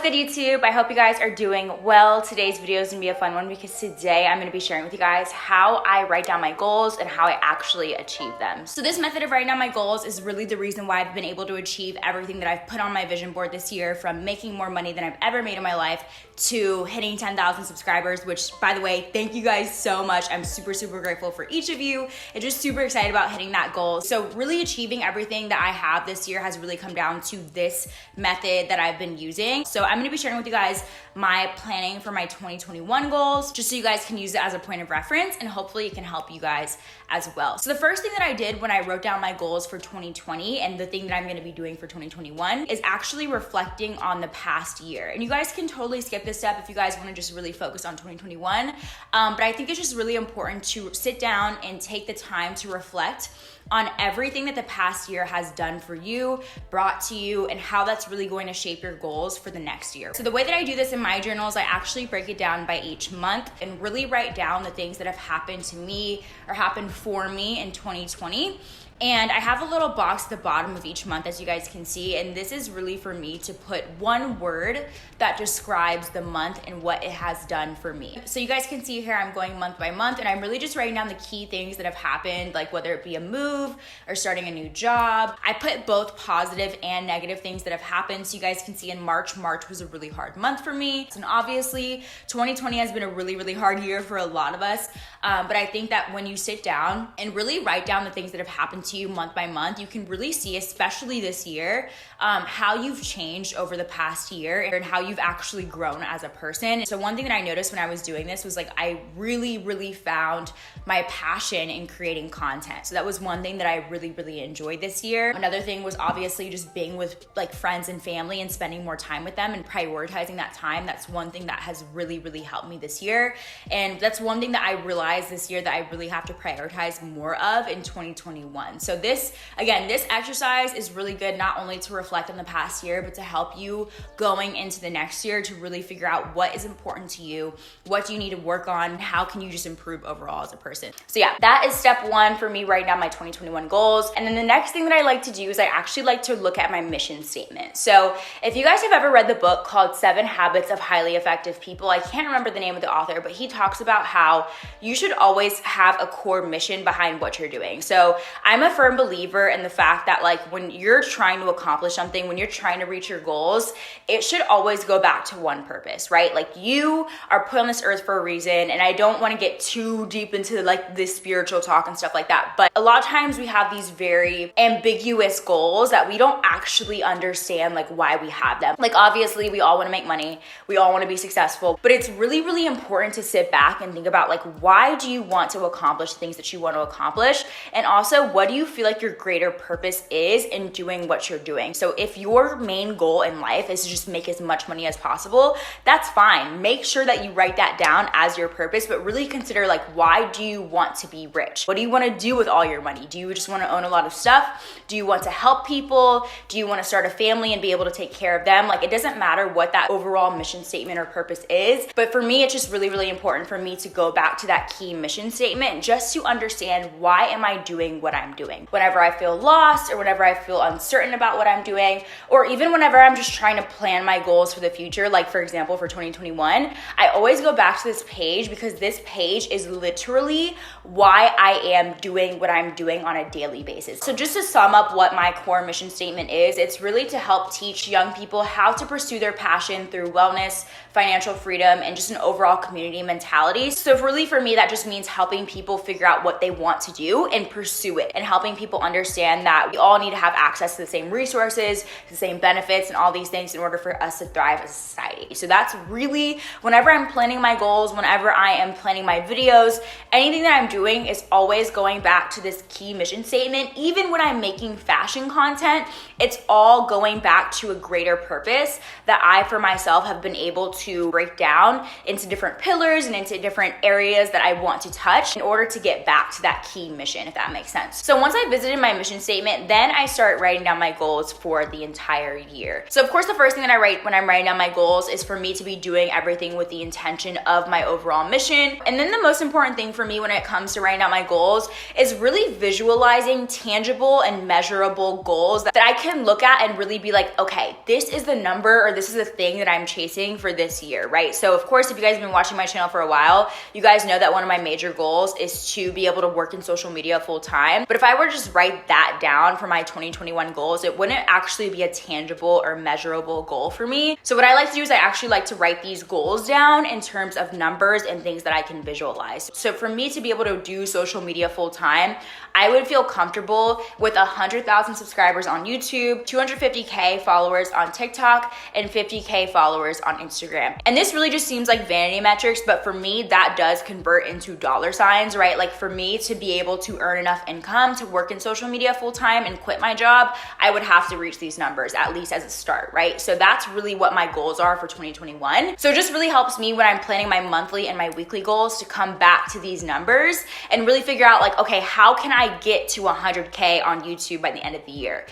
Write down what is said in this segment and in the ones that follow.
good, YouTube? I hope you guys are doing well. Today's video is gonna be a fun one because today I'm gonna be sharing with you guys how I write down my goals and how I actually achieve them. So this method of writing down my goals is really the reason why I've been able to achieve everything that I've put on my vision board this year, from making more money than I've ever made in my life to hitting 10,000 subscribers, which, by the way, thank you guys so much. I'm super grateful for each of you and just super excited about hitting that goal. So really achieving everything that I have this year has really come down to this method that I've been using. So I'm gonna be sharing with you guys my planning for my 2021 goals, just so you guys can use it as a point of reference, and hopefully it can help you guys as well. So the first thing that I did when I wrote down my goals for 2020 and the thing that I'm gonna be doing for 2021 is actually reflecting on the past year. And you guys can totally skip this step if you guys wanna just really focus on 2021. But I think it's just really important to sit down and take the time to reflect on everything that the past year has done for you, brought to you, and how that's really going to shape your goals for the next year. So the way that I do this in my journals, I actually break it down by each month and really write down the things that have happened to me or happened for me in 2020. And I have a little box at the bottom of each month, as you guys can see, and this is really for me to put one word that describes the month and what it has done for me. So you guys can see here, I'm going month by month, and I'm really just writing down the key things that have happened, like whether it be a move or starting a new job. I put both positive and negative things that have happened. So you guys can see in March was a really hard month for me. And obviously 2020 has been a really hard year for a lot of us. But I think that when you sit down and really write down the things that have happened to you month by month, you can really see, especially this year, how you've changed over the past year and how you've actually grown as a person. So one thing that I noticed when I was doing this was like I really found my passion in creating content. So that was one thing that I really enjoyed this year. Another thing was obviously just being with like friends and family and spending more time with them and prioritizing that time. That's one thing that has really helped me this year. And that's one thing that I realized this year that I really have to prioritize more of in 2021. So this exercise is really good, not only to reflect on the past year, but to help you going into the next year to really figure out what is important to you, what do you need to work on, how can you just improve overall as a person. So yeah, that is step one for me, writing down my 2021 goals. And then the next thing that I like to do is I actually like to look at my mission statement. So if you guys have ever read the book called 7 Habits of Highly Effective People, I can't remember the name of the author, but he talks about how you should always have a core mission behind what you're doing. So I'm a firm believer in the fact that like when you're trying to accomplish something, when you're trying to reach your goals, it should always go back to one purpose, right? Like you are put on this earth for a reason, and I don't want to get too deep into like this spiritual talk and stuff like that, but a lot of times we have these very ambiguous goals that we don't actually understand like why we have them. Like obviously we all want to make money, we all want to be successful, but it's really important to sit back and think about like why do you want to accomplish things that you want to accomplish, and also what do you feel like your greater purpose is in doing what you're doing. So if your main goal in life is to just make as much money as possible, that's fine. Make sure that you write that down as your purpose, but really consider like why do you want to be rich? What do you want to do with all your money? Do you just want to own a lot of stuff? Do you want to help people? Do you want to start a family and be able to take care of them? Like it doesn't matter what that overall mission statement or purpose is, but for me it's just really important for me to go back to that key mission statement just to understand why am I doing what I'm doing. Whenever I feel lost or whenever I feel uncertain about what I'm doing, or even whenever I'm just trying to plan my goals for the future, like for example for 2021, I always go back to this page because this page is literally why I am doing what I'm doing on a daily basis. So just to sum up what my core mission statement is, it's really to help teach young people how to pursue their passion through wellness, financial freedom, and just an overall community mentality. So really for me, that just means helping people figure out what they want to do and pursue it, and helping people understand that we all need to have access to the same resources, the same benefits, and all these things in order for us to thrive as a society. So that's really, whenever I'm planning my goals, whenever I am planning my videos, anything that I'm doing is always going back to this key mission statement. Even when I'm making fashion content, it's all going back to a greater purpose that I, for myself, have been able to break down into different pillars and into different areas that I want to touch in order to get back to that key mission, if that makes sense. So once I visited my mission statement, then I start writing down my goals for the entire year. So of course, the first thing that I write when I'm writing down my goals is for me to be doing everything with the intention of my overall mission. And then the most important thing for me when it comes to writing down my goals is really visualizing tangible and measurable goals that I can look at and really be like, okay, this is the number or this is the thing that I'm chasing for this year, right? So of course, if you guys have been watching my channel for a while, you guys know that one of my major goals is to be able to work in social media full time. But if I were to just write that down for my 2021 goals, it wouldn't actually be a tangible or measurable goal for me. So what I like to do is I actually like to write these goals down in terms of numbers and things that I can visualize. So for me to be able to do social media full time, I would feel comfortable with 100,000 subscribers on YouTube, 250K followers on TikTok, and 50K followers on Instagram. And this really just seems like vanity metrics, but for me, that does convert into dollar signs, right? Like for me to be able to earn enough income to work in social media full time and quit my job, I would have to reach these numbers at least as a start, right? So that's really what my goals are for 2021. So it just really helps me when I'm planning my monthly and my weekly goals to come back to these numbers and really figure out like, okay, how can I get to 100K on YouTube by the end of the year?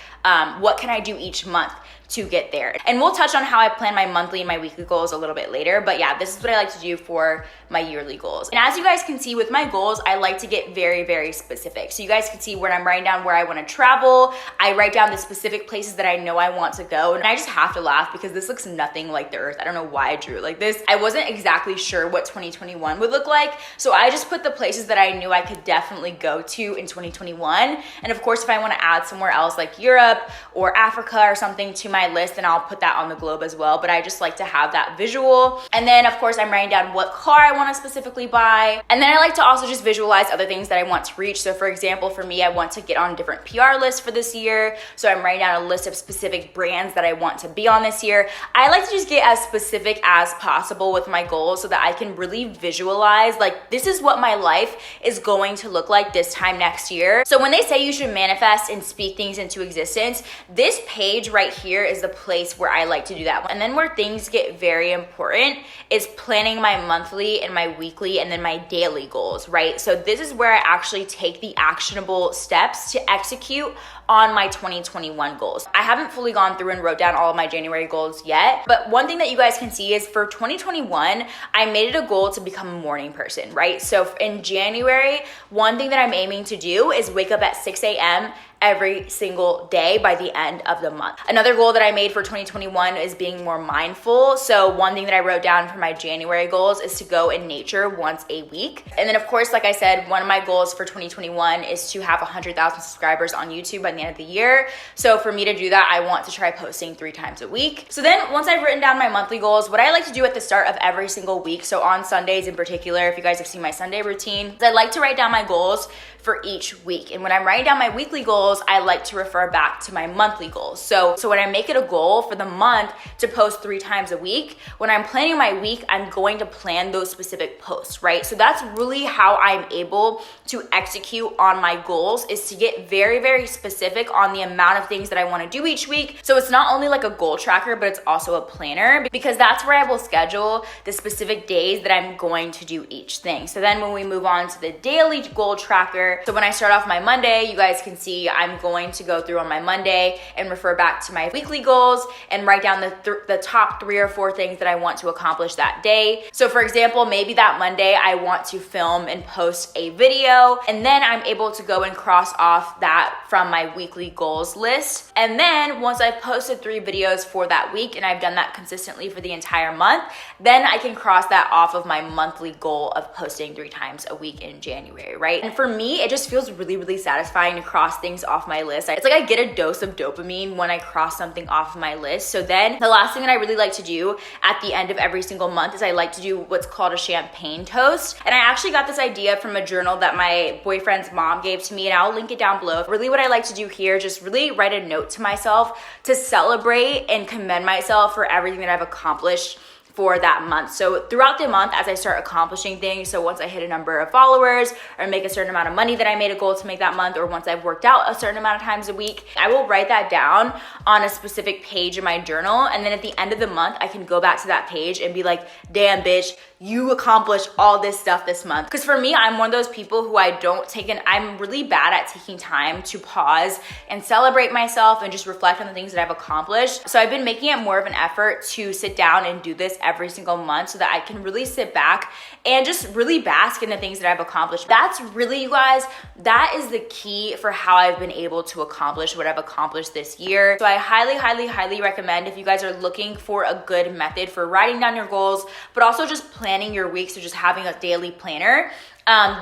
What can I do each month to get there? And we'll touch on how I plan my monthly and my weekly goals a little bit later. But yeah, this is what I like to do for my yearly goals. And as you guys can see with my goals, I like to get very, very specific. So you guys can see when I'm writing down where I want to travel, I write down the specific places that I know I want to go. And I just have to laugh because this looks nothing like the earth. I don't know why I drew it like this. I wasn't exactly sure what 2021 would look like. So I just put the places that I knew I could definitely go to in 2021. And of course, if I want to add somewhere else like Europe or Africa or something to my list, and I'll put that on the globe as well. But I just like to have that visual. And then of course I'm writing down what car I want to specifically buy. And then I like to also just visualize other things that I want to reach. So for example, for me, I want to get on different PR lists for this year. So I'm writing down a list of specific brands that I want to be on this year. I like to just get as specific as possible with my goals so that I can really visualize like this is what my life is going to look like this time next year. So when they say you should manifest and speak things into existence, this page right here is the place where I like to do that. And then where things get very important is planning my monthly and my weekly and then my daily goals, right? So this is where I actually take the actionable steps to execute on my 2021 goals. I haven't fully gone through and wrote down all of my January goals yet, but one thing that you guys can see is for 2021, I made it a goal to become a morning person, right? So in January, one thing that I'm aiming to do is wake up at 6 a.m. every single day by the end of the month. Another goal that I made for 2021 is being more mindful. So one thing that I wrote down for my January goals is to go in nature once a week. And then of course, like I said, one of my goals for 2021 is to have 100,000 subscribers on YouTube by the end of the year. So for me to do that, I want to try posting 3 times a week. So then once I've written down my monthly goals, what I like to do at the start of every single week, so on Sundays in particular, if you guys have seen my Sunday routine, is I like to write down my goals for each week. And when I'm writing down my weekly goals, I like to refer back to my monthly goals. So when I make it a goal for the month to post 3 times a week, when I'm planning my week, I'm going to plan those specific posts, right? So that's really how I'm able to execute on my goals, is to get very, very specific on the amount of things that I want to do each week. So it's not only like a goal tracker, but it's also a planner, because that's where I will schedule the specific days that I'm going to do each thing. So then when we move on to the daily goal tracker, so when I start off my Monday, you guys can see I'm going to go through on my Monday and refer back to my weekly goals and write down the top 3 or 4 things that I want to accomplish that day. So for example, maybe that Monday I want to film and post a video, and then I'm able to go and cross off that from my weekly goals list. And then once I've posted 3 videos for that week and I've done that consistently for the entire month, then I can cross that off of my monthly goal of posting 3 times a week in January, right? And for me, it just feels really, really satisfying to cross things off my list. It's like I get a dose of dopamine when I cross something off my list. So then the last thing that I really like to do at the end of every single month is I like to do what's called a champagne toast. And I actually got this idea from a journal that my boyfriend's mom gave to me, and I'll link it down below. Really what I like to do here, just really write a note to myself to celebrate and commend myself for everything that I've accomplished for that month. So throughout the month, as I start accomplishing things, so once I hit a number of followers or make a certain amount of money that I made a goal to make that month, or once I've worked out a certain amount of times a week, I will write that down on a specific page in my journal. And then at the end of the month, I can go back to that page and be like, damn bitch, you accomplished all this stuff this month. Because for me, I'm one of those people who I'm really bad at taking time to pause and celebrate myself and just reflect on the things that I've accomplished. So I've been making it more of an effort to sit down and do this every single month so that I can really sit back and just really bask in the things that I've accomplished. That's really, you guys, that is the key for how I've been able to accomplish what I've accomplished this year. So I highly, highly, highly recommend, if you guys are looking for a good method for writing down your goals, but also just planning your week, so just having a daily planner,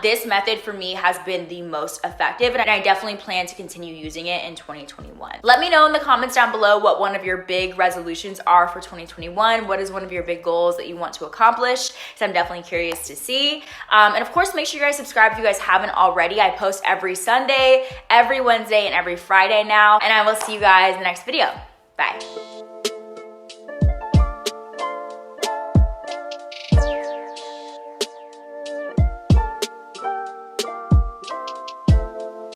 this method for me has been the most effective, and I definitely plan to continue using it in 2021. Let me know in the comments down below what one of your big resolutions are for 2021. What is one of your big goals that you want to accomplish? So I'm definitely curious to see. And of course, make sure you guys subscribe if you guys haven't already. I post every Sunday, every Wednesday, and every Friday now, and I will see you guys in the next video. Bye.